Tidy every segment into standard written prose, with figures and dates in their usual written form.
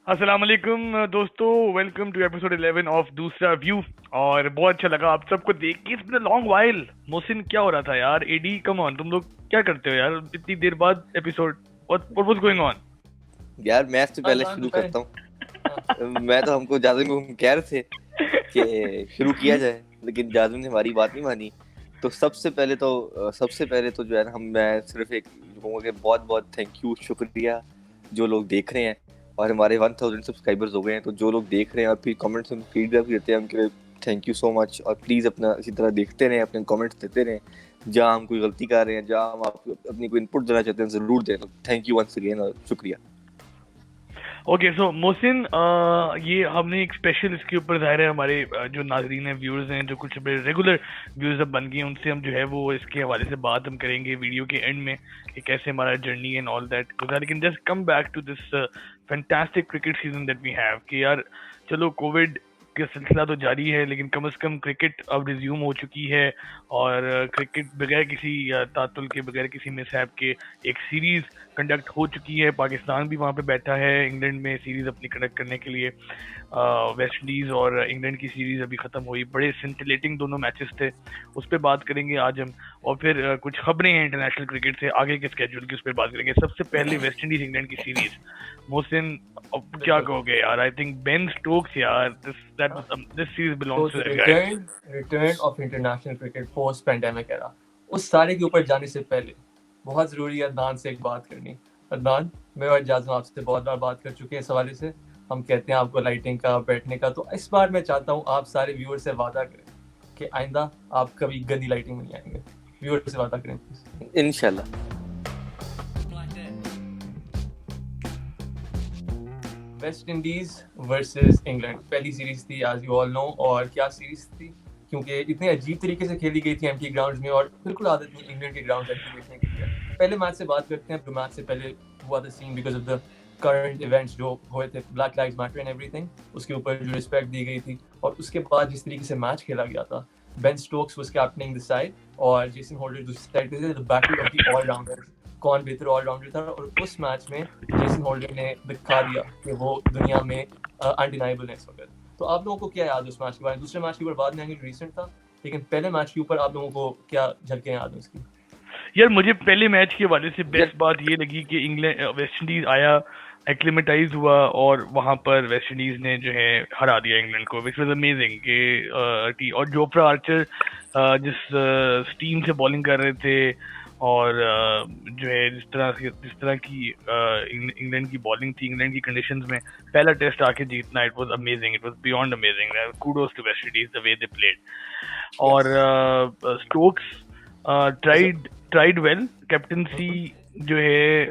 अस्सलाम वालेकुम दोस्तों, welcome to episode 11 of Doosra view. और बहुत अच्छा लगा आप सबको देख के। It's been a long while. Mohsin, क्या हो रहा था यार? एडी कम ऑन, तुम लोग क्या करते हो यार इतनी देर बाद episode? What was going on? यार मैच से पहले अदनान शुरू बताए। करता हाँ, हूँ। मैं तो हमको जाजिम को हम कह रहे थे कि शुरू किया जाए, लेकिन जाजिम ने हमारी बात नहीं मानी। तो सबसे पहले तो जो है ना, हम मैं सिर्फ एक कहूँगा कि बहुत बहुत थैंक यू, शुक्रिया जो लोग देख रहे हैं। और हमारे 1000 सब्सक्राइबर्स हो गए हैं, तो जो लोग देख रहे हैं और फिर कमेंट्स में फीडबैक भी देते हैं, उनके लिए थैंक यू सो मच। और प्लीज़ अपना इसी तरह देखते रहें, अपने कमेंट्स देते रहें। जहाँ हम कोई गलती कर रहे हैं, जहाँ हम आपको अपनी कोई इनपुट देना चाहते हैं, ज़रूर दें। तो थैंक यू वंस अगेन और शुक्रिया। ओके, सो मोहसिन, ये हमने एक स्पेशल इसके ऊपर ज़ाहिर है हमारे जो नाजरीन हैं, व्यूअर्स हैं, जो कुछ रेगुलर व्यूअर्स अब बन गए हैं, उनसे हम जो है वो इसके हवाले से बात हम करेंगे वीडियो के एंड में कि कैसे हमारा जर्नी एंड ऑल दैट गुजरा। लेकिन just come back to this fantastic cricket season that we have कि यार चलो कोविड का सिलसिला तो जारी है, लेकिन कम से कम क्रिकेट अब रिज्यूम हो चुकी है। और क्रिकेट बगैर किसी तातुल के, बगैर किसी मिसहैप के एक सीरीज कंडक्ट हो चुकी है। पाकिस्तान भी वहाँ पे बैठा है इंग्लैंड में सीरीज अपनी कंडक्ट करने के लिए। वेस्ट इंडीज और इंग्लैंड की सीरीज अभी खत्म हुई, बड़े सिंटिलेटिंग दोनों मैचेस थे, उस पर बात करेंगे आज हम। और फिर कुछ खबरें हैं इंटरनेशनल क्रिकेट से आगे के स्केड्यूल की, उस पर बात करेंगे। सबसे पहले वेस्ट इंडीज इंग्लैंड की सीरीज। मोहसिन, अब क्या बिल्कुल। कहोगे यार? आई थिंक बेन स्टोक्स यार, दिस सीरीज तो belongs to that guy. Return of international cricket post pandemic era, उस सारे के ऊपर जाने से पहले बहुत ज़रूरी है अदनान से एक बात करनी। अदनान, मैं और जाज़म आपसे बहुत बार बात कर चुके हैं इस हवाले से। हम कहते हैं आपको लाइटिंग का, बैठने का, तो इस बार मैं चाहता हूँ आप सारे व्यूअर से वादा करें कि आइंदा आप कभी गंदी लाइटिंग में नहीं आएंगे। व्यूअर से वादा करें प्लीज। इंशाल्लाह। वेस्ट इंडीज वर्सेस इंग्लैंड पहली सीरीज थी, एज यू ऑल नो। और क्या सीरीज थी, क्योंकि इतने अजीब तरीके से खेली गई थी एम्प्टी ग्राउंड्स में, और बिल्कुल आदत नहीं इंग्लैंड के ग्राउंड एम्प्टी देखने की है। पहले मैच से बात करते हैं, जो मैच से पहले हुआ था scene, because of the current events जो हुए थे, black lives matter and everything, उसके ऊपर जो रिस्पेक्ट दी गई थी। और उसके बाद जिस तरीके से मैच खेला गया था, Ben Stokes was captaining the side और जेसन होल्डर दूसरी साइड पे थे। The battle of the allrounders, कौन बेहतर ऑलराउंडर था। और उस मैच में जेसन होल्डर ने दिखा दिया कि वो दुनिया में अनडिनाइबल है इस वक्त। तो आप लोगों को क्या याद है उस मैच के बारे में? दूसरे मैच के ऊपर बाद में आएंगे, रिसेंट था, लेकिन पहले मैच के ऊपर आप लोगों को क्या झलकें याद है उसकी? यार मुझे पहले मैच के हवाले से यार बेस्ट बात ये लगी कि इंग्लैंड वेस्ट इंडीज आया, एक्लिमेटाइज हुआ, और वहां पर वेस्ट इंडीज ने जो है हरा दिया इंग्लैंड को, विच वाज अमेजिंग और जोफ्रा आर्चर जिस टीम से बॉलिंग कर रहे थे, और जो है जिस तरह की इंग्लैंड की बॉलिंग थी, इंग्लैंड की कंडीशंस में पहला टेस्ट आके जीतना, it was amazing, it was beyond amazing. Kudos to West Indies the way they played. और यस स्टोक्स अच्छा। Tried well. कैप्टनसी जो है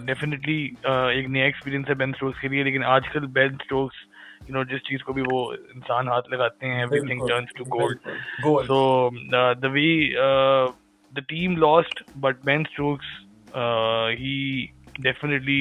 डेफिनेटली एक नया एक्सपीरियंस है बेन स्टोक्स के लिए, लेकिन आजकल बेन स्टोक्स जिस चीज को भी वो इंसान हाथ लगाते हैं, एवरीथिंग बिल्कुल टर्न्स टू गोल्ड। बिल्कुल गोल। So the way the team lost, but Ben Stokes he definitely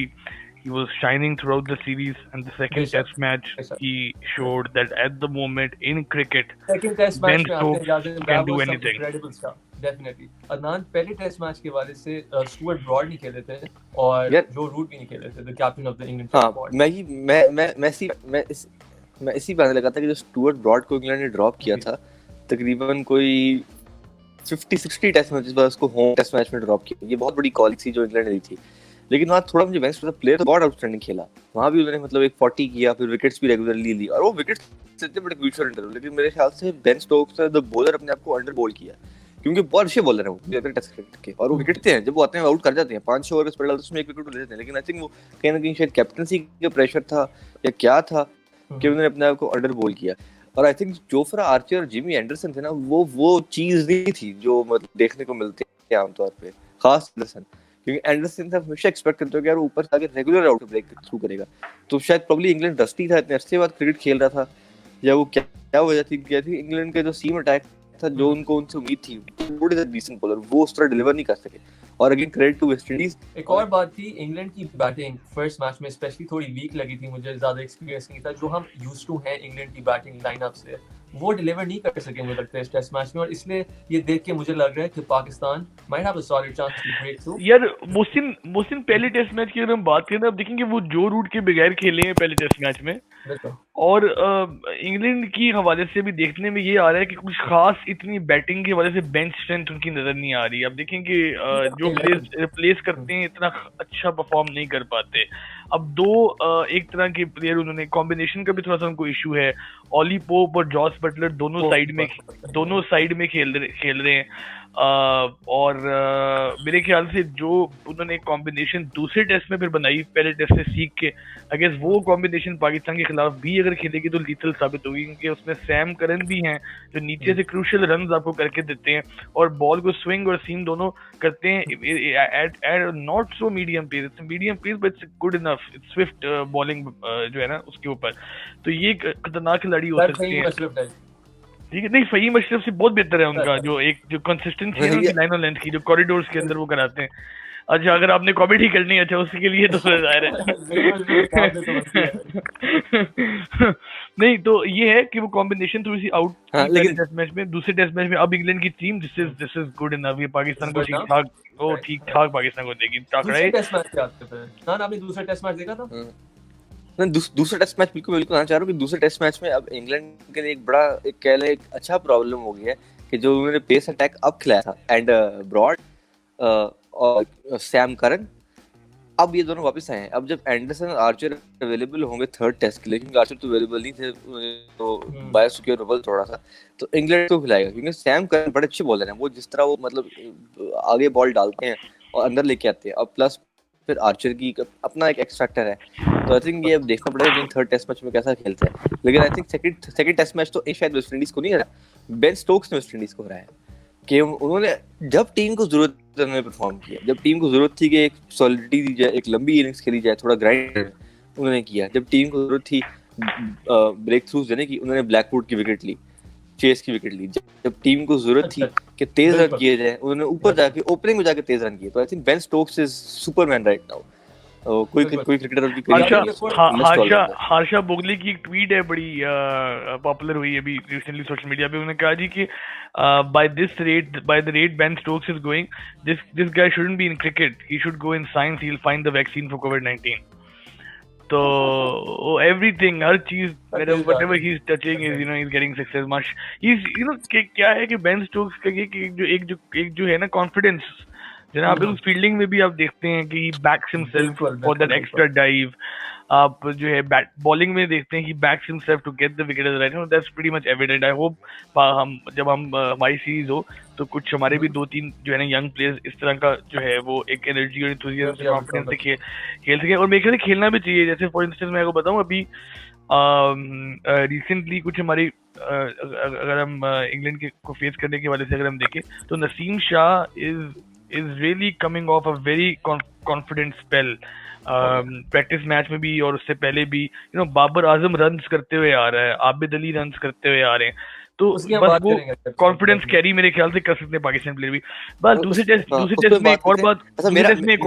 he was shining throughout the series, and the second बेशक test match बेशक। he showed that at the moment in cricket second test match Ben में आते हैं, Stokes जाजिम, can that do was some anything. Incredible stuff definitely. Adnan, पहले test match के हवाले से स्टुअर्ट ब्रॉड नहीं खेले थे और यार जो रूट भी नहीं खेले थे, the captain of the England test हाँ, स्क्वाड। मैं इसी बात लगा था कि जो स्टुअर्ट ब्रॉड को इंग्लैंड ने ड्रॉप किया जी था, तकरीबन कोई 50-60 टेस्ट मैचेस बाद उसको होम टेस्ट मैच में ड्रॉप किया। ये बहुत बड़ी कॉल थी जो इंग्लैंड ने दी थी। लेकिन वहाँ थोड़ा मुझे बेस्ट प्लेयर तो बहुत आउटस्टैंडिंग खेला। वहाँ भी उन्होंने मतलब एक 40 किया, फिर विकेट्स भी रेगुलरली ली, और वो विकेट्स इतने बड़े क्रूशियल इंटरवल। लेकिन मेरे ख्याल से बेन स्टोक्स ने द बॉलर अपने आप को अंडर बोल किया, क्योंकि बहुत अच्छे बॉलर हैं वो टेस्ट क्रिकेट के, और वो विकेटते हैं। जब वो आते हैं आउट कर जाते हैं, 5-6 ओवर पर डालते उसमें एक विकेट ले लेते हैं। लेकिन आई थिंक वो कहीं ना कहीं शायद कैप्टनसी का प्रेशर था या क्या था कि उन्होंने अपने आप को अंडर बोल किया। और आई थिंक जोफ्रा आर्चर और जिमी एंडरसन थे ना, वो चीज नहीं थी जो मतलब देखने को मिलती है आमतौर पे, खास एंडरसन। क्योंकि एंडरसन से हमेशा एक्सपेक्ट करते हो कि यार वो ऊपर से आके रेगुलर आउट ब्रेक थ्रू करेगा। तो शायद प्रॉब्ली इंग्लैंड रस्टी था, इतने अरसे बाद क्रिकेट खेल रहा था, या वो क्या क्या वजह थी? क्या थी इंग्लैंड का जो सीम अटैक था, जो उनको उनसे उम्मीद थी, थोड़ी सा डिसेंट बॉलर वो उस तरह डिलीवर नहीं कर सके। और again credit to West Indies. एक और बात थी, इंग्लैंड की बैटिंग फर्स्ट मैच में स्पेशली थोड़ी वीक लगी थी मुझे, ज्यादा एक्सपीरियंस नहीं था जो हम यूज्ड टू हैं इंग्लैंड की बैटिंग लाइनअप से। वो डिलीवर नहीं कर सके मुझे लगता है इस टेस्ट मैच में, और इसलिए ये देख के मुझे लग रहा है कि Pakistan might have a solid chance to break through. यार मोहसिन पहले टेस्ट मैच की अगर हम बात करें ना, अब देखेंगे वो जो रूट के बगैर खेले हैं पहले टेस्ट मैच में, और इंग्लैंड की हवाले से भी देखने में ये आ रहा है कि कुछ खास इतनी बैटिंग की वजह से बेंच स्ट्रेंथ उनकी नजर नहीं आ रही। अब देखेंगे जो प्लेयर्स रिप्लेस करते हैं इतना अच्छा परफॉर्म नहीं कर पाते। अब एक तरह के प्लेयर उन्होंने, कॉम्बिनेशन का भी थोड़ा सा उनको इशू है। ऑली पोप और जॉस बटलर दोनों साइड में खेल रहे हैं। और मेरे ख्याल से जो उन्होंने कॉम्बिनेशन दूसरे टेस्ट में फिर बनाई पहले टेस्ट से सीख के, अगर वो कॉम्बिनेशन पाकिस्तान के खिलाफ भी अगर खेलेगी तो लीथल साबित होगी, क्योंकि उसमें सैम करन भी हैं जो नीचे से क्रूशियल रन्स आपको करके देते हैं और बॉल को स्विंग और सीम दोनों करते हैं at not so medium pace, but it's good enough, it's swift bowling जो है ना उसके ऊपर। तो ये खतरनाक खिलाड़ी हो सकते हैं। ठीक है, नहीं फहीम अशरफ से बहुत बेहतर है उनका जो कंसिस्टेंसी है उनकी लाइन और लेंथ की, जो कॉरिडोर्स के अंदर वो कराते हैं। अच्छा, अगर आपने कॉमेडी करनी है अच्छा उसके लिए तो जाहिर है नहीं तो ये है कि वो कॉम्बिनेशन थोड़ी सी आउट लेकिन टेस्ट मैच में, दूसरे टेस्ट मैच में अब इंग्लैंड की team this is good enough, ये पाकिस्तान को ठीक ठाक पाकिस्तान को देगी। दूसरे टेस्ट मैच क्या आपने दूसरा टेस्ट मैच देखा था? मैं दूसरा टेस्ट मैच बिल्कुल आना चाह रहा हूँ कि दूसरे टेस्ट मैच में अब इंग्लैंड के लिए एक बड़ा कह लें एक अच्छा प्रॉब्लम हो गया है कि जो उन्होंने पेस अटैक अब खिलाया था एंड ब्रॉड और सैम करन, अब ये दोनों वापस आए हैं। अब जब एंडरसन और आर्चर अवेलेबल होंगे थर्ड टेस्ट के लिए, क्योंकि आर्चर तो अवेलेबल नहीं थे तो बायोसिक्योर रोबल थोड़ा सा, तो इंग्लैंड को खिलाएगा, क्योंकि सैम करन बड़े अच्छे बॉलर हैं। वो जिस तरह वो मतलब आगे बॉल डालते हैं और अंदर लेके आते हैं, और प्लस फिर आर्चर की अपना एक एक्स फैक्टर है। तो आई थिंक ये अब देखना पड़ेगा कि थर्ड टेस्ट मैच में कैसा खेलते हैं। लेकिन I think second test match तो शायद वेस्ट इंडीज को नहीं हरा, बेन स्टोक्स ने वेस्ट इंडीज को हराया कि उन्होंने जब टीम को जरूरत थी उन्होंने परफॉर्म किया, जब टीम को जरूरत थी कि एक सॉलिडिटी दी जाए, एक लंबी इनिंग्स खेली जाए, थोड़ा ग्राइंड उन्होंने किया। जब टीम को जरूरत थी ब्रेक थ्रूज देने की, उन्होंने ब्लैकवुड की विकेट ली, चेस की विकेट ली। जब टीम को जरूरत थी कि तेज रन किए जाए, उन्होंने ऊपर जाके ओपनिंग में जाके तेज रन किए। तो आई think Ben Stokes is Superman right now. कोई क्रिकेटर की हर्षा बोगले की एक ट्वीट है बड़ी पॉपुलर हुई अभी रिसेंटली सोशल मीडिया पे। उन्होंने कहा जी कि by the rate Ben Stokes is going, this guy shouldn't be in cricket, he should go in science, he'll find the vaccine for COVID-19. तो everything, हर चीज, whatever he's touching is he's getting success much. He's क्या है कि Ben Stokes का एक जो है ना कॉन्फिडेंस जनाब, उस फील्डिंग में भी आप देखते हैं कि backs himself for that extra dive. आप जो है बॉलिंग में देखते हैं कि backs himself to get the wicket right, that's pretty much evident. I hope जब हमारी सीरीज हो तो कुछ हमारे भी 2-3 जो है ना यंग प्लेयर्स इस तरह का जो है वो एक एनर्जी और एंथुसियाज्म से कॉन्फिडेंस से खेल सके, और मेरे ख्याल से खेलना भी चाहिए। जैसे फॉर इंस्टेंस मैं आपको बताऊं, अभी रिसेंटली कुछ हमारी अगर हम इंग्लैंड को फेस करने के वाले से अगर हम देखें तो Naseem Shah is really coming off a very confident spell. Practice match में भी और उससे पहले भी बाबर आजम रन्स करते हुए आ रहा है, आबिद अली रन्स करते हुए आ रहे हैं, तो बस वो कॉन्फिडेंस कैरी मेरे ख्याल से कर सकते हैं पाकिस्तान प्लेयर भी। बस दूसरे टेस्ट में एक और बात दूसरे टेस्ट में एक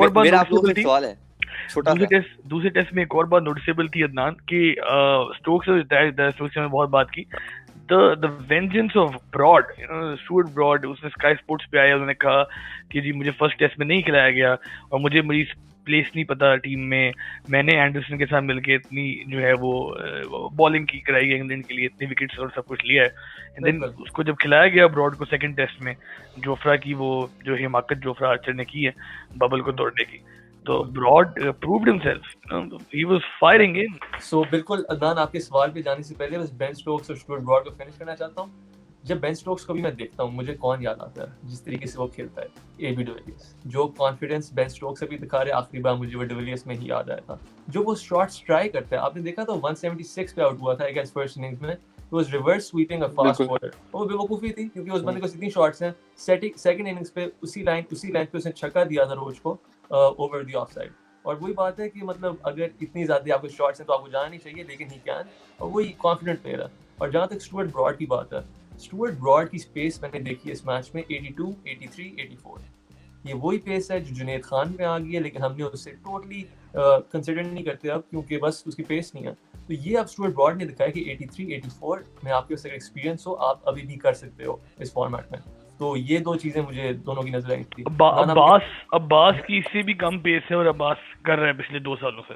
और बात नोटिसेबल थी अदनान कि स्टोक्स में बहुत बात की, the vengeance of Broad, Stuart Broad, उसने स्काई स्पोर्ट्स पे आया, उन्होंने कहा कि जी मुझे फर्स्ट टेस्ट में नहीं खिलाया गया और मुझे मेरी प्लेस नहीं पता टीम में, मैंने एंडरसन के साथ मिलके इतनी जो है वो बॉलिंग की कराई है इंग्लैंड के लिए, इतनी विकेट्स और सब कुछ लिया है। एंड देन उसको जब खिलाया गया ब्रॉड को सेकंड टेस्ट में, जोफ्रा की वो जो हिमाकत जोफ्रा आर्चर ने की है बबल को तोड़ने की, तो broad proved himself, he was firing in. So बिल्कुल अदनान, आपके सवाल पे जाने से पहले बस बेन स्टोक्स और स्टुअर्ट ब्रॉड को फिनिश करना चाहता हूँ। जब बेन स्टोक्स को भी मैं देखता हूँ, मुझे कौन याद आता है जिस तरीके से वो खेलता है, एबी डिविलियर्स। जो कॉन्फिडेंस बेन स्टोक्स अभी दिखा रहे हैं, आखिरी बार मुझे वो डिविलियर्स में ही याद आया था। जो वो शॉट्स ट्राई करता है, आपने देखा था 176 पे आउट हुआ था अगेंस्ट फर्स्ट इनिंग्स में, he was reverse sweeping a fast bowler। वो बेवकूफी थी क्योंकि उस बंदे को इतनी शॉट्स हैं, सेकंड इनिंग्स पे उसी लाइन पे उसने छक्का दिया था रोज को ओवर द ऑफसाइड। और वही बात है कि मतलब अगर इतनी ज्यादा आपको शॉट्स हैं तो आपको जाना नहीं चाहिए, लेकिन ही कैन, और वही कॉन्फिडेंट प्लेयर है। और जहाँ तक स्टुअर्ट ब्रॉड की बात है, स्टुअर्ट ब्रॉड की स्पेस मैंने देखी है इस मैच में 82, 83, 84। ये वही पेस है जो जुनैद खान में आ गई है, लेकिन हमने उससे टोटली कंसिडर नहीं करते अब, क्योंकि बस उसकी पेस नहीं है। तो ये अब स्टुअर्ट ब्रॉड ने दिखाया कि 83, 84 में आपके पास अगर एक्सपीरियंस हो आप अभी भी कर सकते हो इस फॉर्मेट में। तो ये दो चीजें मुझे दोनों की नजर आई थी। अब्बास की इससे भी कम पेस है और अब्बास कर रहा है पिछले 2 सालों से।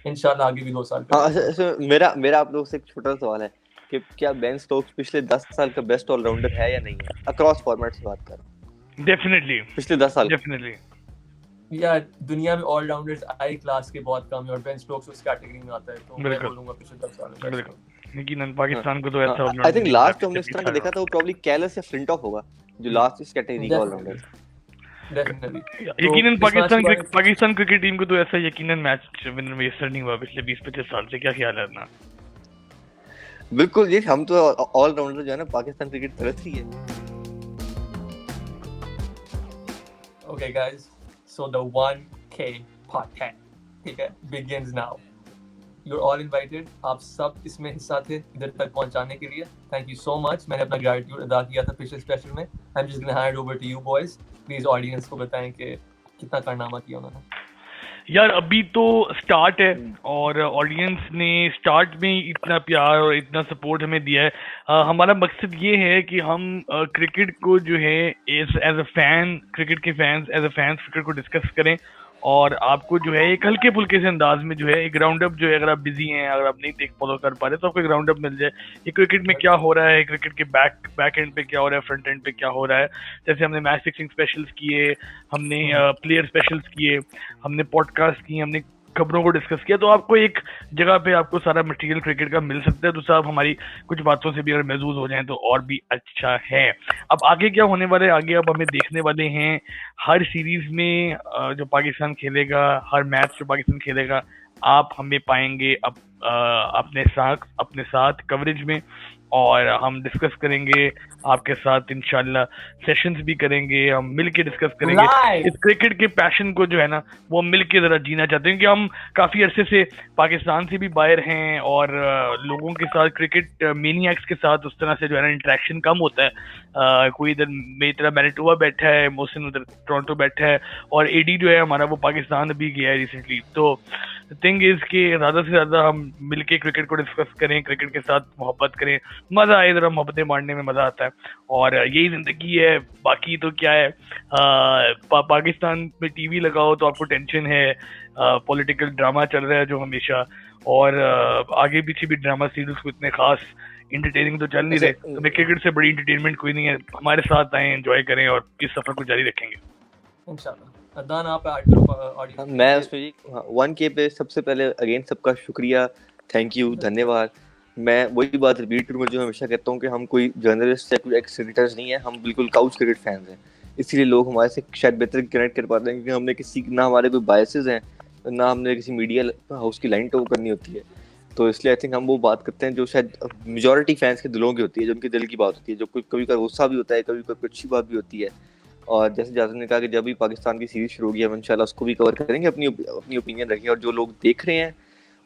इंशाल्लाह आगे भी 2 साल हाँ, करेगा। मेरा आप लोगों से एक छोटा सा सवाल है कि क्या बेन स्टोक्स पिछले 10 साल का बेस्ट ऑलराउंडर है या नहीं है? अक्रॉस फॉर्मेट से बात कर रहा हूँ, डेफिनेटली पिछले 10 साल। डेफिनेटली यार दुनिया में ऑलराउंडर्स आई क्लास के बहुत कम है और बेन स्टोक्स उस कैटेगरी में आता है, तो मैं बिल्कुल। बोलूंगा पिछले 10 साल में। यकीनन पाकिस्तान को तो ऐसा हाँ, आई थिंक लास्ट जो हमने इस तरह का देखा था वो प्रॉब्ली कैलस या फ्लिंटॉफ होगा, जो लास्ट इस कैटेगरी का ऑलराउंडर। डेफिनेटली यकीनन पाकिस्तान क्रिकेट टीम को तो ऐसा यकीनन मैच विनर में असर नहीं हुआ पिछले 20-25 साल से। क्या ख्याल है अपना? बिल्कुल जी, हम तो ऑलराउंडर जो है ना पाकिस्तान क्रिकेट तरफ ही है। Okay guys, so the 1K podcast, ठीक है, begins now. You're all invited. आप सब इसमें हिस्सा थे इधर तक पहुंचाने के लिए. Thank you so much. मैंने अपना gratitude अदा किया था पिछले स्पेशल में. I'm just gonna hand it over to you boys. Please audience को बताएं कि कितना कारनामा किया उन्होंने. यार अभी तो स्टार्ट है और ऑडियंस ने स्टार्ट में इतना प्यार और इतना सपोर्ट हमें दिया है। हमारा मकसद ये है कि हम क्रिकेट को जो है एज अ फैन, क्रिकेट के fans as a fans cricket को डिस्कस करें और आपको जो है एक हल्के फुल्के से अंदाज में जो है एक राउंड अप जो है, अगर आप बिजी हैं, अगर आप नहीं देख फॉलो कर पा रहे तो आपको एक राउंड अप मिल जाए कि क्रिकेट में क्या हो रहा है, क्रिकेट के बैक एंड पे क्या हो रहा है, फ्रंट एंड पे क्या हो रहा है। जैसे हमने मैच फिक्सिंग स्पेशल्स किए, हमने प्लेयर स्पेशल्स किए, हमने पॉडकास्ट किए, हमने खबरों को डिस्कस किया, तो आपको एक जगह पे आपको सारा मटेरियल क्रिकेट का मिल सकता है। तो साहब हमारी कुछ बातों से भी अगर महसूस हो जाए तो और भी अच्छा है। अब आगे क्या होने वाला है, आगे अब हमें देखने वाले हैं हर सीरीज में जो पाकिस्तान खेलेगा, हर मैच जो पाकिस्तान खेलेगा, आप हमें पाएंगे अपने साथ कवरेज में, और हम डिस्कस करेंगे आपके साथ, इंशाल्लाह सेशंस भी करेंगे, हम मिलके डिस्कस करेंगे। इस क्रिकेट के पैशन को जो है ना वो मिलके जरा जीना चाहते हैं, क्योंकि हम काफी अरसे से पाकिस्तान से भी बाहर हैं और लोगों के साथ क्रिकेट मेनिएक्स के साथ उस तरह से जो है ना इंटरेक्शन कम होता है। कोई इधर मेरी तरह मैनिटोबा बैठा है, मोहसिन उधर टोरंटो बैठा है, और एडी जो है हमारा वो पाकिस्तान भी गया है रिसेंटली। तो थिंग इज कि ज़्यादा से ज़्यादा हम मिलके क्रिकेट को डिस्कस करें, क्रिकेट के साथ मोहब्बत करें, मज़ा आए, ज़रा मोहब्बतें बांटने में मज़ा आता है, और यही ज़िंदगी है। बाकी तो क्या है, पाकिस्तान में टीवी लगाओ तो आपको टेंशन है, पॉलिटिकल ड्रामा चल रहा है जो हमेशा, और आगे पीछे भी ड्रामा सीरीज को इतने खास इंटरटेनिंग तो चल नहीं रहे। तो मैं क्रिकेट से बड़ी इंटरटेनमेंट कोई नहीं है। हमारे साथ आए, एंजॉय करें और इस सफर को जारी रखेंगे इंशाल्लाह। अदनान आप ऑडियंस, मैं उसमें जी 1K पे सबसे पहले अगेन सबका शुक्रिया, थैंक यू, धन्यवाद। मैं वही बात रिपीट करूँगा जो हमेशा कहता हूँ कि हम कोई जर्नलिस्ट या कोई एक्स क्रिकेटर्स नहीं है, हम बिल्कुल काउच क्रिकेट फैंस हैं। इसीलिए लोग हमारे से शायद बेहतर कनेक्ट कर पाते हैं, क्योंकि हमने किसी ना हमारे कोई बायसेस हैं, ना हमने किसी मीडिया हाउस की लाइन टॉप करनी होती है। तो इसलिए आई थिंक हम वो बात करते हैं जो शायद मेजॉरिटी फैंस के दिलों की होती है, जो उनके दिल की बात होती है, जो कभी कभी गुस्सा भी होता है, कभी कोई अच्छी बात भी होती है। और जैसे जाज़िम ने कहा कि जब भी पाकिस्तान की सीरीज शुरू होगी हम इंशाल्लाह उसको भी कवर करेंगे, अपनी ओपिनियन रखेंगे। और जो लोग देख रहे हैं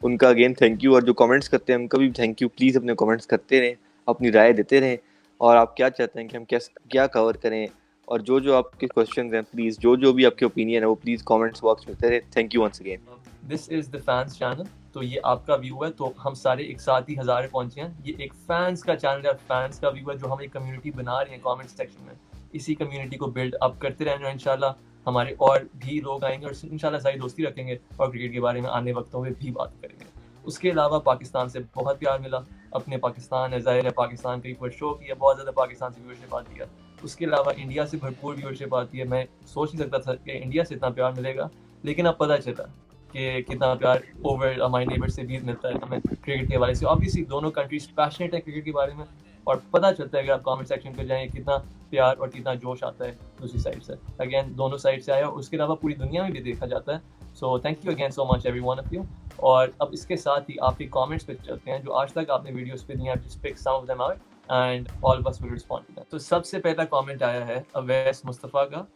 उनका अगेन थैंक यू, और जो कमेंट्स करते हैं उनका भी थैंक यू। प्लीज़ अपने कमेंट्स करते रहें, अपनी राय देते रहें, और आप क्या चाहते हैं कि हम क्या कवर करें, और जो आपके क्वेश्चन हैं प्लीज़, जो भी आपके ओपिनियन है वो प्लीज़ कमेंट्स बॉक्स में देते रहें। Thank you once again. This is the fans channel, तो ये आपका व्यू है, तो हम सारे एक साथ ही 1000 पहुंचे हैं। ये एक फैंस का चैनल है, फैंस का व्यू है, जो हम एक कम्युनिटी बना रहे हैं कमेंट सेक्शन में। इसी कम्युनिटी को बिल्ड अप करते रहना इंशाल्लाह। हमारे और भी लोग आएंगे और इंशाल्लाह सारी दोस्ती रखेंगे और क्रिकेट के बारे में आने वक्तों में भी बात करेंगे। उसके अलावा पाकिस्तान से बहुत प्यार मिला, अपने पाकिस्तान है, ज़ाहिर है पाकिस्तान का एक शो किया, बहुत ज़्यादा पाकिस्तान से व्यूअरशिप आती है। उसके अलावा इंडिया से भरपूर व्यूअरशिप आती है। मैं सोच नहीं सकता था कि इंडिया से इतना प्यार मिलेगा, लेकिन अब पता चला कि कितना प्यार ओवर हमारे नेबर से भी मिलता है हमें क्रिकेट के हवाले से। ऑब्वियसली दोनों कंट्रीज पैशनेट है क्रिकेट के बारे में, और पता चलता है अगर आप कमेंट सेक्शन पे जाएं कितना प्यार और कितना जोश आता है दूसरी साइड से। अगेन दोनों साइड से आया, और उसके अलावा पूरी दुनिया में भी देखा जाता है। So thank you again so much every one of you. और अब इसके साथ ही आपके कमेंट्स पे चलते हैं जो आज तक आपने वीडियोस पे दिए, just pick some of them out and all of us will respond to that. तो सबसे पहला कमेंट आया है अवैस मुस्तफ़ा का।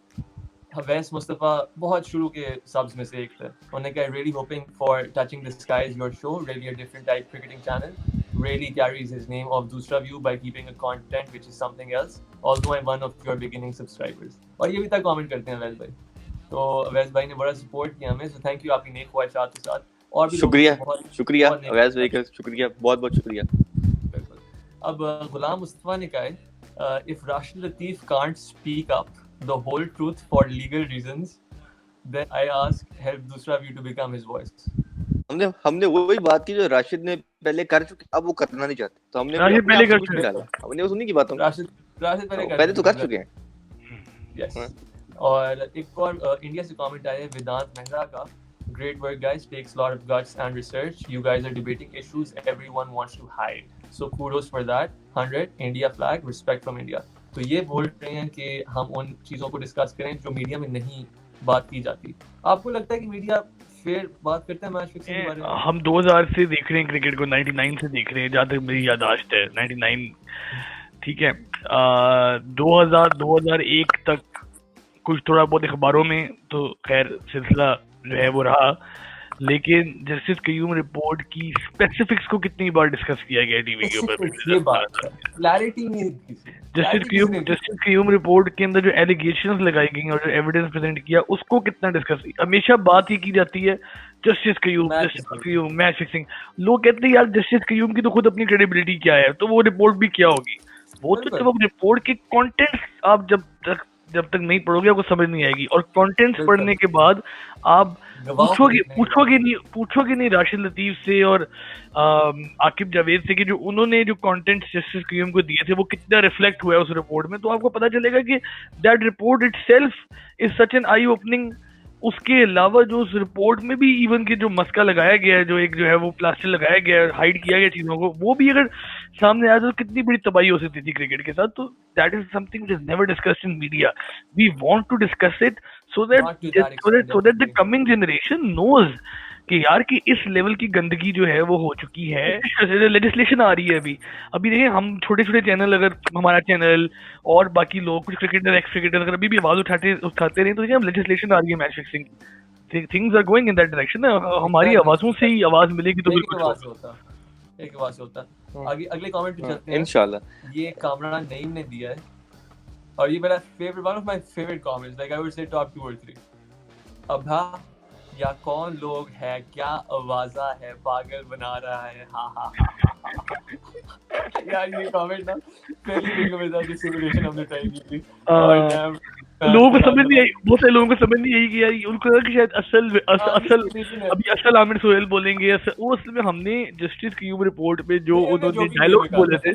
अवैस मुस्तफ़ा बहुत शुरू के सब्स में से एक थे। उन्होंने कहा really hoping for touching the skies your show, really a different type cricketing channel, really carries his name of दूसरा view by keeping a content which is something else, although I'm one of your beginning subscribers। और ये भी तक comment करते हैं अवैस भाई। तो अवैस भाई ने बड़ा सपोर्ट किया हमें, so thank you आपकी नेक ख्वाहिशात के साथ। और भी शुक्रिया शुक्रिया अवैस भाई का शुक्रिया, बहुत बहुत शुक्रिया। बिल्कुल। अब गुलाम मुस्तफा ने कहा है if Rashid Latif can't speak up the whole truth for legal reasons then I ask help दूसरा view to become his voice. हमने वही बात की जो राशिद ने पहले कर चुके, अब वो करना नहीं चाहते, तो हमने राशिद पहले कर चुके, हमने उस उन्हीं की बात राशिद पहले तो कर चुके हैं। यस। और एक और इंडिया से कमेंट आया है वेदांत मेहरा का, great work guys, takes a lot of guts and research, you guys are debating issues everyone wants to hide, so kudos for that. 100 India flag, respect from India। तो ये बोल रहे हैं कि हम उन चीज़ों को डिस्कस करें जो मीडिया में नहीं बात की जाती। आपको लगता है कि मीडिया फिर बात करता है मैच फिक्सिंग के बारे में? हम 2000 से देख रहे हैं क्रिकेट को, 99 से देख रहे हैं जहाँ तक मेरी याददाश्त है, 99 ठीक है। 2001 तक कुछ थोड़ा बहुत अखबारों में तो खैर सिलसिला जो है वो रहा, लेकिन जस्टिस कयूम रिपोर्ट की स्पेसिफिक्स को कितनी बार डिस्कस किया गया टीवी के ऊपर। ये बात क्लैरिटी नहीं जस्टिस कयूम रिपोर्ट के अंदर जो एलिगेशंस लगाई गई और जो एविडेंस प्रेजेंट किया उसको कितना डिस्कस, हमेशा बात ही की जाती है जस्टिस कयूम मैच फिक्सिंग। लोग कहते हैं यार जस्टिस कयूम की तो खुद अपनी क्रेडिबिलिटी क्या है, तो वो रिपोर्ट भी क्या होगी। वो तो जब रिपोर्ट के कंटेंट्स आप जब तक नहीं पढ़ोगे आपको समझ नहीं आएगी, और कंटेंट्स पढ़ने के बाद आप पूछोगे नहीं राशिद लतीफ से और आकिब जावेद से कि जो उन्होंने जो कंटेंट्स जस्टिस कयूम को दिए थे वो कितना रिफ्लेक्ट हुआ है उस रिपोर्ट में, तो आपको पता चलेगा कि that report itself is such an I opening. उसके अलावा जो उस रिपोर्ट में भी इवन के जो मस्का लगाया गया है, जो एक जो है वो प्लास्टर लगाया गया है, हाइड किया गया चीजों को, वो भी अगर सामने आया तो कितनी बड़ी तबाही हो सकती थी क्रिकेट के साथ। तो that is something which is never discussed in media, we want to discuss it so that the coming generation knows कि यार कि इस लेवल की गंदगी जो है वो हो चुकी है। लेजिस्लेशन आ रही है अभी देखिए, हम छोटे छोटे चैनल, अगर हमारा चैनल और बाकी लोग कुछ क्रिकेटर एक्स क्रिकेटर अगर अभी भी आवाज उठाते रहे तो देखिए हम लेजिस्लेशन आ रही है match fixing, things are going in that direction. हमारी आवाजों से ही आवाज मिलेगी तो बिल्कुल एक आवाज होता। आगे अगले कमेंट पे चलते हैं इंशाल्लाह। ये कामरान नईम ने दिया है और ये मेरा favourite, one of my favourite comments, like I would say top 2 और 3। अभा या कौन लोग है, क्या आवाजा है, पागल बना रहा है, हा हा यार ये कमेंट ना पहली वीडियो में था जो सिमुलेशन हमने ट्राई की थी और लोगों को समझ नहीं आई, बहुत सारे लोगों को समझ नहीं आई कि यार उनको लगा कि शायद असल अभी असल आमिर सोहेल बोलेंगे, वो असल में हमने जस्टिस कयूम रिपोर्ट पे जो उन्होंने डायलॉग बोले थे,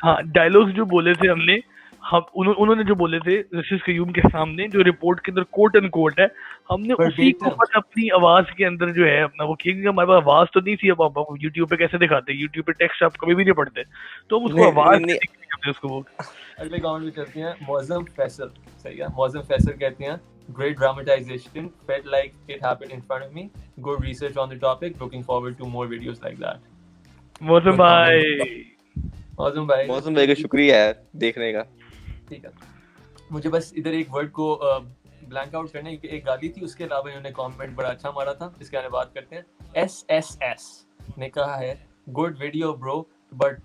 हाँ डायलॉग्स जो बोले थे हमने, हम उन्होंने जो बोले थे जस्टिस कयूम के सामने जो रिपोर्ट के अंदर कोट एंड कोट है, हमने उसी को अपनी आवाज के अंदर जो है अपना वो किया, क्योंकि हमारे पास आवाज तो नहीं थी। अब आप यूट्यूब पे कैसे दिखाते हैं, यूट्यूब पे टेक्स्ट आप कभी भी नहीं पढ़ते, तो हम उसको आवाज नहीं उसको वो। अगले कमेंट में चलते हैं, मौजम फैसल, सही है, मौजम फैसल कहते हैं great dramatization, felt like it happened in front of me, good research on the topic, looking forward to more videos like that। Maujam भाई का शुक्रिया है देखने का। ठीक है, मुझे बस इधर एक वर्ड को ब्लैंक आउट करने की एक गाली थी, उसके अलावा इन्होंने कमेंट बड़ा अच्छा मारा था, इसके बारे में बात करते हैं। SSS ने कहा है good video bro but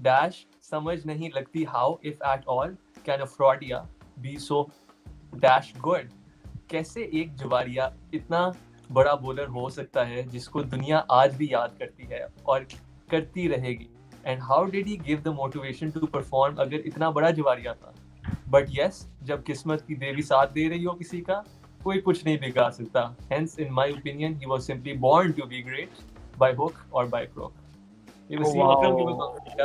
dash समझ नहीं लगती how if at all can a फ्रॉडिया बी सो डैश गुड। कैसे एक जुवारिया इतना बड़ा बॉलर हो सकता है जिसको दुनिया आज भी याद करती है और करती रहेगी, and how did he give the motivation to perform अगर इतना बड़ा जुवारिया था। बट यस, जब किस्मत की देवी साथ दे रही हो किसी का, कोई कुछ नहीं बिगाड़ सकता। Hence in my opinion he was simply born to be great by hook और बाय क्रोक। ये वसीम अकरम की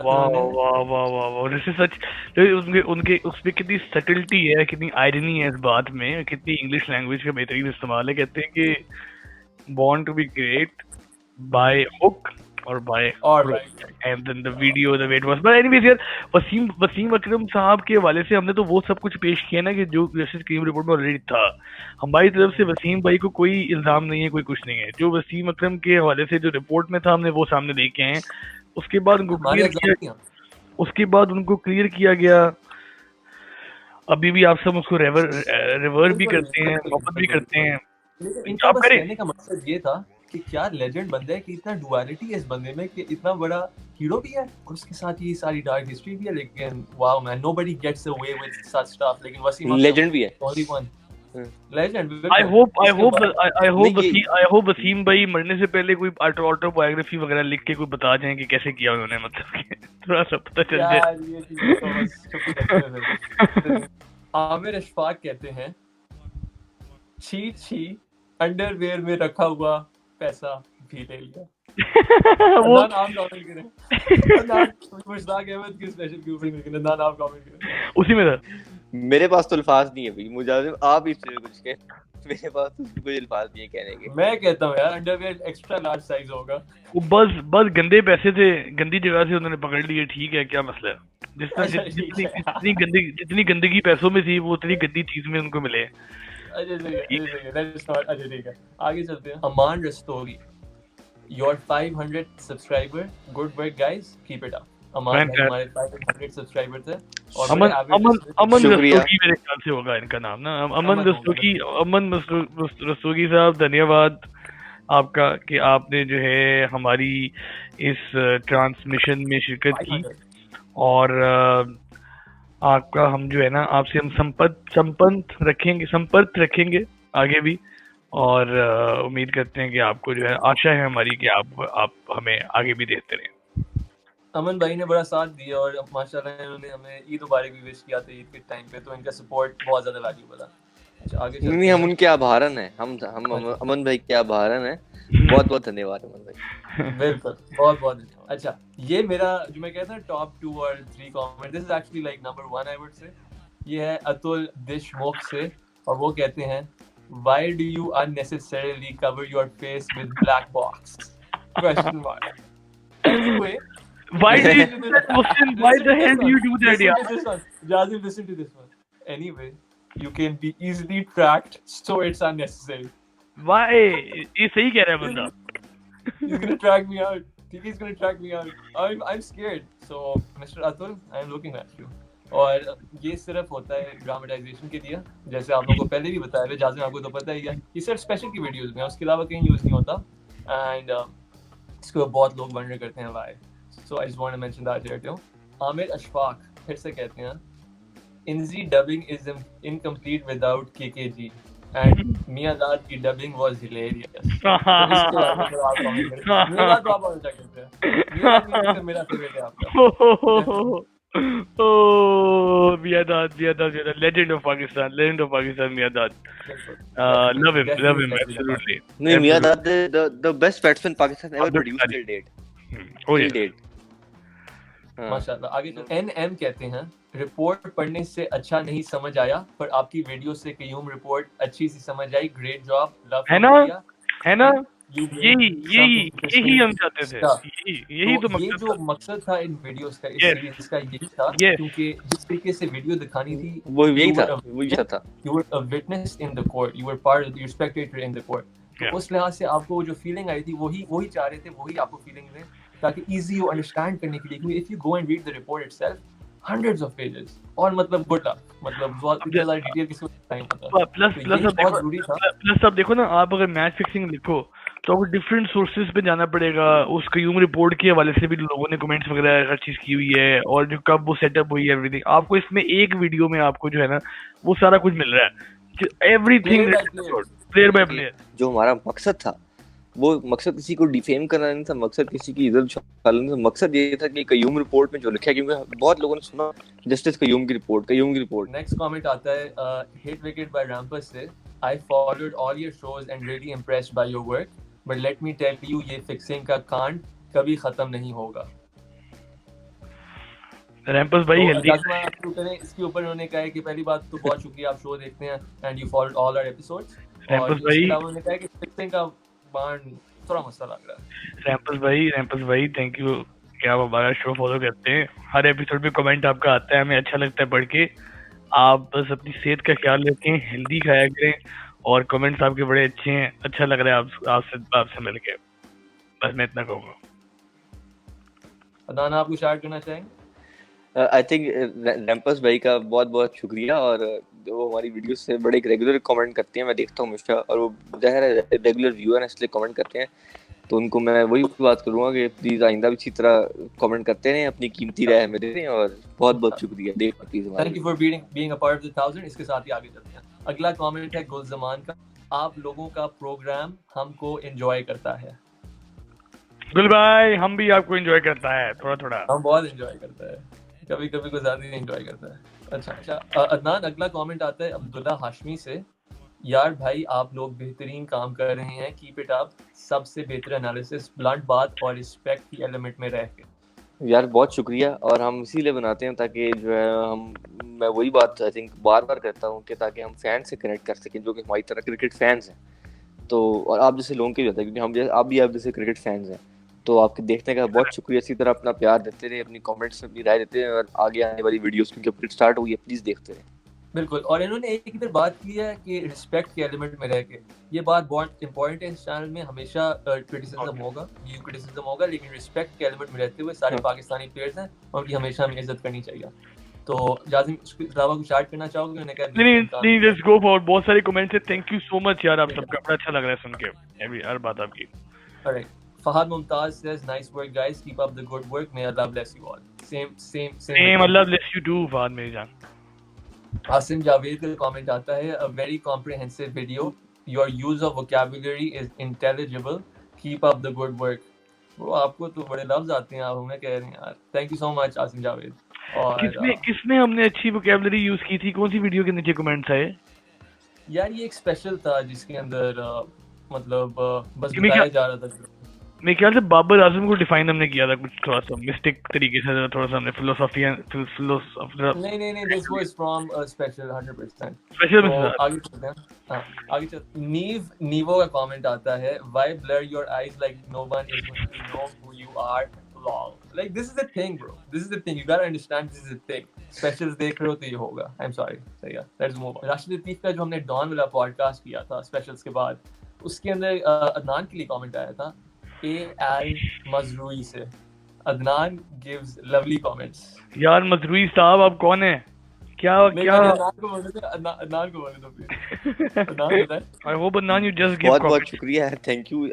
वाह दिस इज सच, उनके उसमें कितनी सटलिटी है, कितनी आयरनी है इस बात में, कितनी इंग्लिश लैंग्वेज का बेहतरीन इस्तेमाल है। कहते हैं कि born to be great by hook और by and then the video the way it was. But anyways यार, वसीम अकरम साहब के हवाले से हमने तो वो सब कुछ पेश किया ना कि जो जस्टिस कयूम रिपोर्ट में ऑलरेडी था। हमारी तरफ से वसीम भाई को कोई इल्जाम नहीं है, कोई कुछ नहीं है। जो वसीम अकरम के हवाले से जो रिपोर्ट में था हमने वो सामने लेके आए। उसके बाद उनको क्लियर किया गया। अभी भी आप सब उसको रिवर भी करते हैं, मोहब्बत भी करते हैं। आप कहने का मकसद ये था कि क्या लेजेंड बंदा है कि इतना डुअलिटी है इस बंदे में कि इतना बड़ा हीरो भी है और उसके साथ ये सारी डार्क हिस्ट्री भी है। लेकिन wow man, nobody gets away with such stuff. लेकिन वसीम लेजेंड भी है, only one legend. I hope नहीं, वसीम भाई मरने से पहले कोई ऑटोबायोग्राफी वगैरह लिख के कोई बता जाएं कि कैसे किया उन्होंने, मतलब कि थोड़ा सा पता चल जाए। यार ये चीज़ तो बस चुप ही रहते हैं। आमिर अशफाक कहते हैं, छी छी अंडरवेयर में रखा हुआ पैसा भी ले लिया। वो अदनान आप कमेंट करें। अदनान मुश्ताक अहमद की स्पेशल के ऊपर लेकिन अदनान आप कमेंट करें। उसी में था। मेरे पास तो अल्फाज नहीं है भाई, मुझे आप इससे कुछ कहें, मेरे पास तो कोई अल्फाज नहीं है कहने के। मैं कहता हूँ यार अंडरवेयर एक्स्ट्रा लार्ज साइज होगा। वो बस गंदे पैसे थे, गंदी जगह से उन्होंने पकड़ लिए, ठीक है, क्या मसला है। जितनी गंदगी पैसों में थी वो उतनी गंदी चीज में उनको मिले। अच्छा ठीक है, आगे चलते हैं। Aman Rastogi, your 500 subscriber, good work guys, keep it up. Aman भाई हमारे 500 सब्सक्राइबर थे और अमन शुक्रिया। रस्तोगी मेरे ख्याल से होगा इनका नाम ना, अमन रस्तोगी साहब, धन्यवाद आपका कि आपने जो है हमारी इस ट्रांसमिशन में शिरकत की, और आपका हम जो है ना आपसे हम संपर्क रखेंगे आगे भी, और उम्मीद करते हैं कि आपको जो है, आशा है हमारी कि आप हमें आगे भी देते रहें। अमन भाई ने बड़ा साथ दिया और माशाल्लाह इन्होंने हमें ईद मुबारक भी विश किया था ईद के टाइम पे, तो इनका सपोर्ट बहुत ज्यादा वैल्यूएबल है। अच्छा आगे चलते हैं। नहीं, हम उनके आभारन हैं, हम अमन भाई के आभारन हैं। बहुत बहुत धन्यवाद अमन भाई। बिल्कुल, बहुत बहुत धन्यवाद। अच्छा ये मेरा जो मैं कहता हूँ टॉप 2 और 3 comment, this is actually like number 1 I would say. ये है अतुल देशमुख से और वो कहते हैं, why do you unnecessarily cover your face with black box? Question mark. Anyway, Why do you do that, Mohsin? Why the hell do you do that, listen yaar? to this one. Jazim, listen to this one. Anyway, you can be easily tracked, so it's unnecessary. Why? ये सही कह रहा है बंदा। He's gonna track me out. He's gonna track me out. I'm scared. So, Mr. Atul, I'm looking at you. और ये सिर्फ होता है ड्रामेटाइजेशन के लिए, जैसे आप लोगों को पहले भी बताया है, जाज़िम आपको तो पता ही है, ये सिर्फ स्पेशल की वीडियोस में, उसके अलावा कहीं यूज़ नहीं होता। एंड इसको बहुत लोग वंडर करते हैं why, so I just want to mention that here too. Aamir Ashfaq फिर से कहते हैं, इनजी dubbing is incomplete without KKG and Miandad की डबिंग वाज हिलेरियस। इसके बारे में आप कमेंट करें। मियां दाद आप और क्या कहते हैं? मियां दाद मेरा फेवरेट है आपका। Oh, Miyadad, legend of Pakistan, Miyadad. Love him, absolutely. नहीं, Miyadad, the best batsman Pakistan ever produced till date. Oh Till yeah. date. माशाल्लाह। आगे तो NM कहते हैं, रिपोर्ट पढ़ने से अच्छा नहीं समझ आया, पर आपकी वीडियो से कयूम रिपोर्ट अच्छी सी समझ आई, ग्रेट जॉब, लव है ना, यही हम चाहते थे, यही तो ये जो मकसद था इन वीडियोस का, इस सीरीज का यही था, क्योंकि जिस तरीके से वीडियो दिखानी थी वो यही था। You were a witness in the court, you were part of, you were spectator in the court. तो उस लिहाज से आपको जो फीलिंग आई थी वही चाह रहे थे, वही आपको फीलिंग में, ताकि इजी हो अंडरस्टैंड करने के लिए, क्योंकि if you go and read the report itself, hundreds of pages, और मतलब गुड लक, मतलब बहुत ज्यादा डिटेल किसी को टाइम पता। प्लस अब देखो ना, आप अगर मैच फिक्सिंग लिखो तो आपको डिफरेंट सोर्सेज पे जाना पड़ेगा, उस कयूम रिपोर्ट के हवाले से भी लोगों ने कमेंट्स वगैरह हर चीज की हुई है, और जो कब वो सेटअप हुई है, एवरीथिंग आपको इसमें एक वीडियो में आपको जो है ना वो सारा कुछ मिल रहा है, एवरीथिंग प्लेयर बाय प्लेयर। जो हमारा मकसद था, वो मकसद किसी को डिफेम करना नहीं था, मकसद किसी की इज्जत छालना नहीं था, मकसद ये था कि कयूम रिपोर्ट में जो लिखा है, क्योंकि बहुत लोगों ने सुना जस्टिस कयूम की रिपोर्ट। नेक्स्ट कमेंट आता है हिट विकेट बाय रैम्पस से, I followed all your shows and really impressed by your work, but let me tell you, ये फिक्सिंग का कांड कभी खत्म नहीं होगा। रैम्पस भाई हेल्दी करें इसके ऊपर उन्होंने कहा है कि पहली बात तो बहुत शुक्रिया, आप शो देखते हैं and you followed all our episodes, और उन्होंने कहा कि फिक्सिंग का बांड थोड़ा मसला लग रहा है। रैम्पस भाई थैंक यू कि आप हमारा शो फॉलो करते हैं, हर एपिसोड पे कमेंट आपका आता है, हमें अच्छा लगता है पढ़ के। आप बस अपनी सेहत का ख्याल रखें, हेल्दी खाया करें, और कमेंट्स आपके बड़े अच्छे हैं, अच्छा लग रहा है आपसे मिलके, बस मैं इतना कहूँगा। अदान आप कुछ ऐड करना चाहेंगे? आई थिंक रैम्पस भाई का बहुत बहुत शुक्रिया, और वो हमारी वीडियो से बड़े रेगुलर कमेंट करते हैं, मैं देखता हूँ हमेशा, और वो ज़ाहिर है रेगुलर व्यूअर हैं इसलिए कमेंट करते हैं, तो उनको मैं वही बात करूँगा कि प्लीज़ आइंदा भी इसी तरह कमेंट करते रहें, अपनी कीमती राय हमें दें, और बहुत बहुत शुक्रिया। Thank you for being a part of the 1000। इसके साथ ही आगे चलते हैं। अगला कमेंट है गुलजमान का, आप लोगों का प्रोग्राम हमको एंजॉय करता है। गुल भाई हम भी आपको एंजॉय करता है थोड़ा थोड़ा। हम बहुत एंजॉय करता है, कभी कभी को ज्यादा ही एंजॉय करता है। अच्छा अदनान, अगला कमेंट आता है अब्दुल्ला हाशमी से, यार भाई आप लोग बेहतरीन काम कर रहे हैं, कीप इट अप, सबसे बेहतर एनालिसिस, ब्लंट बात और रिस्पेक्ट की एलिमेंट में रह के। यार बहुत शुक्रिया, और हम इसीलिए बनाते हैं ताकि जो है मैं वही बात आई थिंक बार बार करता हूँ कि ताकि हम फैन से कनेक्ट कर सकें जो कि हमारी तरह क्रिकेट फैंस हैं। तो और आप जैसे लोगों के भी होता है, क्योंकि आप जैसे क्रिकेट फैंस हैं, तो आपके देखने का बहुत शुक्रिया। इसी तरह अपना प्यार देते रहे, अपनी कमेंट्स में अपनी राय देते रहे, और आगे आने वाली वीडियोस क्योंकि अपडेट स्टार्ट हुई है, प्लीज देखते रहे। बिल्कुल, और इन्होंने एक इधर बात की है कि रिस्पेक्ट के एलिमेंट में रह के, ये बात बहुत इंपॉर्टेंट है। इस चैनल में हमेशा क्रिटिसिज्म होगा, ये क्रिटिसिज्म होगा, लेकिन रिस्पेक्ट के एलिमेंट में रहते हुए सारे पाकिस्तानी प्लेयर्स हैं, उनकी हमेशा हमें इज्जत करनी चाहिए। तो जाजिम इसके अलावा कुछ ऐड करना चाहोगे? उन्हें क्या नहीं लेट्स गो फॉरवर्ड। बहुत सारे कमेंट्स हैं, थैंक यू सो मच यार, आप सबका बड़ा अच्छा लग रहा है सुन के अभी हर बात आपकी। Alright, Fahad Mumtaz says nice work guys, keep up the good work, may Allah bless you all. Same Allah bless you too Fahad मेरी जान। आसिम जावेद का कमेंट आता है, a very comprehensive video, your use of vocabulary is intelligible, keep up the good work. Bro आपको तो बड़े लफ्ज आते हैं, आप हमें कह रहे हैं यार, thank you so much Asim Javed. और किसमें हमने अच्छी वोकैबुलरी यूज की थी? कौन सी वीडियो के नीचे कमेंट्स आए? यार ये एक स्पेशल था जिसके अंदर मतलब बस बताया जा रहा था। मेरे ख्याल से बाबर आजम को डिफाइन हमने किया था कुछ थोड़ा सा मिस्टेक तरीके से, थोड़ा सा हमने फिलोसॉफी नहीं this was from special 100%। Special तो आगे चलते हैं। हां आगे चलते। नीवो का कमेंट आता है, why blur your eyes like no one is going to know who you are, lol. Like this is the thing bro, this is the thing, you got understand, this is the thing. Specials देख रहे हो तो ये होगा, I am sorry. सही है, let's move on. Rashid Latif का जो हमने डॉन वाला पॉडकास्ट किया था स्पेशल्स के बाद, उसके अंदर अदनान के लिए कमेंट आया था A.Al मजरूई से। Adnan gives lovely comments. यार मजरूई साहब आप कौन है? क्या अदनान को बोले थे, अदनान को बोले तो फिर अदनान बताए। I hope Adnan you just give बहुत शुक्रिया है, थैंक यू।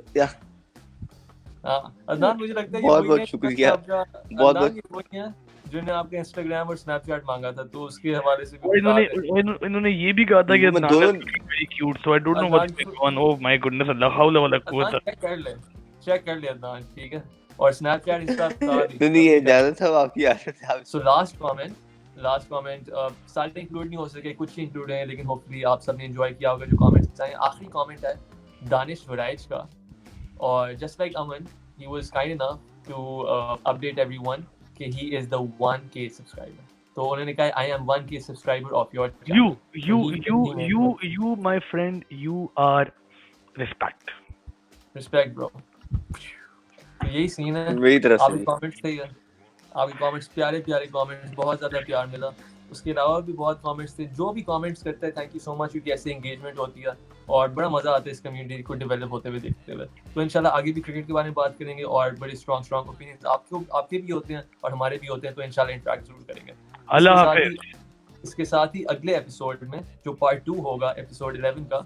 हां अदनान, मुझे लगता है बहुत शुक्रिया, बहुत जिन्होंने आपके इंस्टाग्राम और स्नैपचैट मांगा था, तो उसके हवाले से भी इन्होंने ये भी कहा था कि Adnan very cute, so I don't know what's going on. Oh my goodness, अल्लाह हौला वला कुव्वत। चेक कर ले अदनान, ठीक है। और स्नैपचैट इसका नहीं ये ज्यादा था आपकी आदत है। सो लास्ट कमेंट सारे इंक्लूड नहीं हो सके, कुछ ही इंक्लूड हैं, लेकिन होपफुली आप सबने एंजॉय किया होगा जो कमेंट्स आए। आखिरी कमेंट है दानिश वराइज का, और just like Aman he was kind enough to update everyone कि he is the 1K subscriber. तो उन्होंने कहा I am 1K subscriber of your channel. you my friend, you are respect bro. तो यही सीन है मेरी तरफ से। आपके कमेंट्स थे, आपके कमेंट्स प्यारे कमेंट्स, बहुत ज़्यादा प्यार मिला। उसके अलावा भी बहुत कमेंट्स थे, जो भी कमेंट्स करते हैं थैंक यू सो मच, क्योंकि ऐसे एंगेजमेंट होती है और बड़ा मज़ा आता है इस कम्युनिटी को डेवलप होते हुए देखते हुए। तो इंशाल्लाह आगे भी क्रिकेट के बारे में बात करेंगे, और बड़े स्ट्रॉन्ग ओपिनियंस आपके भी होते हैं और हमारे भी होते हैं, तो इंशाल्लाह इंटरेक्ट जरूर करेंगे। अल्लाह हाफिज़। इसके साथ ही अगले एपिसोड में जो पार्ट 2 होगा एपिसोड 11 का,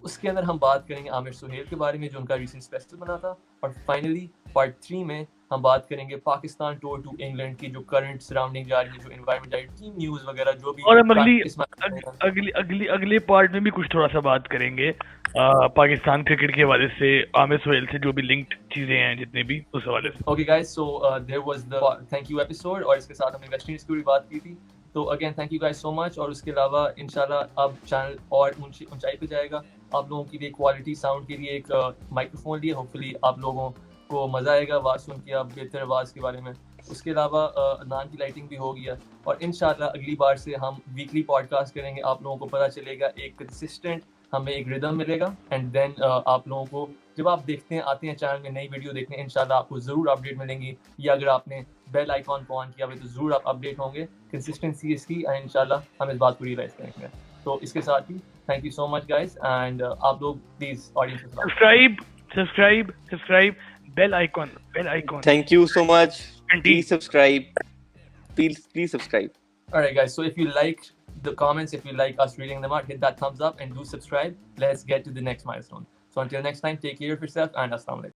उसके अंदर हम बात करेंगे आमिर सुहेल के बारे में जो उनका रिसेंट स्पेशल बना था, और फाइनली पार्ट 3 में हम बात करेंगे पाकिस्तान टूर टू इंग्लैंड की जो करंट सराउंडिंग जा रही है, जो एनवायरनमेंट जा रही है, टीम न्यूज़ वगैरह जो भी। और अगले पार्ट में भी कुछ थोड़ा सा बात करेंगे पाकिस्तान क्रिकेट के हवाले से, आमिर सुहेल से जो भी लिंक्ड चीजें हैं जितने भी, उस हवाले से। Okay guys, so there was the thank you episode, और इसके साथ हमने वेस्ट इंडीज की भी बात की थी। तो again thank you guys so much. और उसके अलावा इंशाल्लाह अब चैनल और ऊंचाई पे जाएगा, आप लोगों के लिए क्वालिटी साउंड के लिए एक माइक्रोफोन लिए, होपफुली आप लोगों को मज़ा आएगा आवाज़ सुन के, आप बेहतर आवाज़ के बारे में। उसके अलावा अदनान की लाइटिंग भी हो गया, और इंशाल्लाह अगली बार से हम वीकली पॉडकास्ट करेंगे, आप लोगों को पता चलेगा, एक कंसिस्टेंट हमें एक रिदम मिलेगा। एंड देन आप लोगों को जब आप देखते हैं आते हैं चैनल में नई वीडियो देखने, इंशाल्लाह आपको ज़रूर अपडेट मिलेंगी, या अगर आपने बेल आइकॉन को ऑन किया हुआ तो ज़रूर आप अपडेट होंगे। कंसिस्टेंसी इसकी, एंड इंशाल्लाह हम इस बात को रियलाइज़ करेंगे। तो इसके साथ ही thank you so much guys, and आप लोग please audience subscribe, bell icon. Thank you so much, please subscribe, please subscribe. Alright guys, so if you like the comments, if you like us reading them out, hit that thumbs up and do subscribe. Let's get to the next milestone. So until next time, take care of yourself and assalamu alaikum.